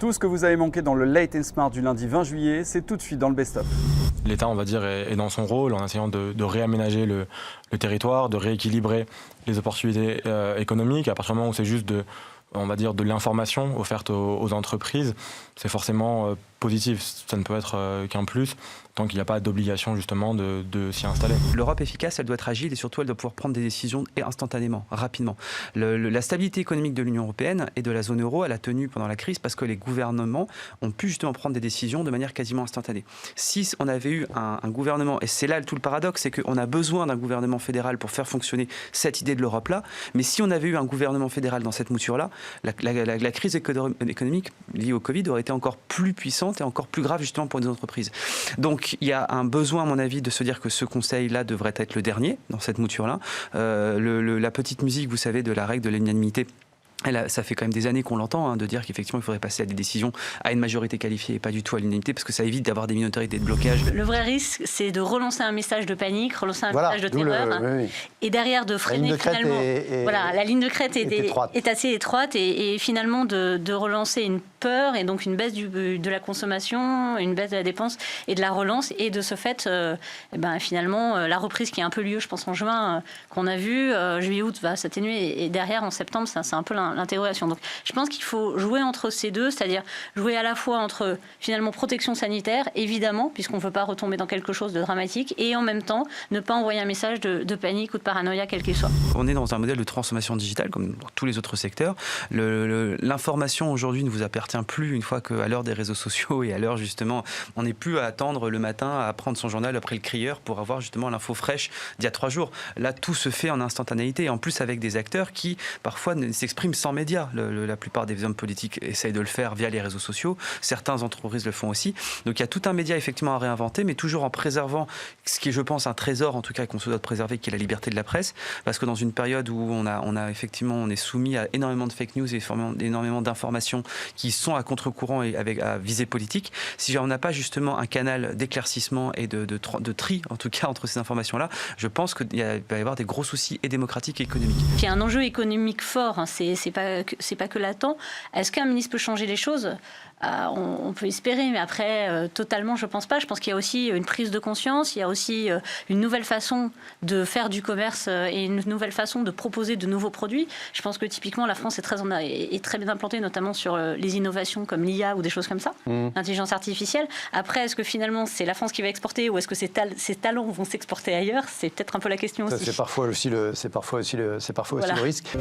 Tout ce que vous avez manqué dans le Late and Smart du lundi 20 juillet, c'est tout de suite dans le best-of. L'État, on va dire, est dans son rôle en essayant de réaménager le territoire, de rééquilibrer les opportunités économiques. À partir du moment où c'est juste on va dire de l'information offerte aux entreprises, c'est forcément positif. Ça ne peut être qu'un plus tant qu'il n'y a pas d'obligation justement de s'y installer. L'Europe efficace, elle doit être agile et surtout elle doit pouvoir prendre des décisions instantanément, rapidement. La stabilité économique de l'Union européenne et de la zone euro, elle a tenu pendant la crise parce que les gouvernements ont pu justement prendre des décisions de manière quasiment instantanée. Si on avait eu un gouvernement, et c'est là tout le paradoxe, c'est qu'on a besoin d'un gouvernement fédéral pour faire fonctionner cette idée de l'Europe-là, mais si on avait eu un gouvernement fédéral dans cette mouture-là, la crise économique liée au Covid aurait été encore plus puissante et encore plus grave justement pour les entreprises. Donc il y a un besoin, à mon avis, de se dire que ce conseil-là devrait être le dernier dans cette mouture-là. La petite musique, vous savez, de la règle de l'unanimité, ça fait quand même des années qu'on l'entend, de dire qu'effectivement il faudrait passer à des décisions à une majorité qualifiée et pas du tout à l'unanimité, parce que ça évite d'avoir des minorités de blocage. Le vrai risque, c'est de relancer un message de panique, relancer un message de terreur, oui. Et derrière de freiner finalement. La ligne de crête est assez étroite et finalement de relancer une peur et donc une baisse de la consommation, une baisse de la dépense et de la relance, et de ce fait, finalement, la reprise qui a un peu lieu, je pense en juin, qu'on a vu, juillet-août va s'atténuer, et derrière en septembre, c'est un peu l'interrogation. Donc je pense qu'il faut jouer entre ces deux, c'est-à-dire jouer à la fois entre finalement protection sanitaire, évidemment, puisqu'on ne veut pas retomber dans quelque chose de dramatique, et en même temps ne pas envoyer un message de panique ou de paranoïa, quel qu'il soit. On est dans un modèle de transformation digitale, comme dans tous les autres secteurs. L'information aujourd'hui ne vous appartient plus une fois qu'à l'heure des réseaux sociaux et à l'heure justement, on n'est plus à attendre le matin à prendre son journal après le crieur pour avoir justement l'info fraîche d'il y a 3 jours. Là, tout se fait en instantanéité, et en plus avec des acteurs qui parfois s'expriment sans médias. La plupart des hommes politiques essayent de le faire via les réseaux sociaux. Certaines entreprises le font aussi. Donc il y a tout un média effectivement à réinventer, mais toujours en préservant ce qui est, je pense, un trésor en tout cas qu'on se doit de préserver, qui est la liberté de la presse. Parce que dans une période où on est soumis à énormément de fake news et énormément d'informations qui sont à contre-courant et à visée politique, si on n'a pas justement un canal d'éclaircissement et de tri, en tout cas, entre ces informations-là, je pense qu'il va y avoir des gros soucis et démocratiques et économiques. Il y a un enjeu économique fort, c'est pas que latent. Est-ce qu'un ministre peut changer les choses ? On peut espérer, mais après, totalement, je pense pas. Je pense qu'il y a aussi une prise de conscience, il y a aussi une nouvelle façon de faire du commerce et une nouvelle façon de proposer de nouveaux produits. Je pense que typiquement, la France est très bien implantée, notamment sur les innovations comme l'IA ou des choses comme ça, l'intelligence artificielle. Après, est-ce que finalement, c'est la France qui va exporter, ou est-ce que ces talents vont s'exporter ailleurs ? C'est peut-être un peu la question aussi. C'est parfois aussi le risque.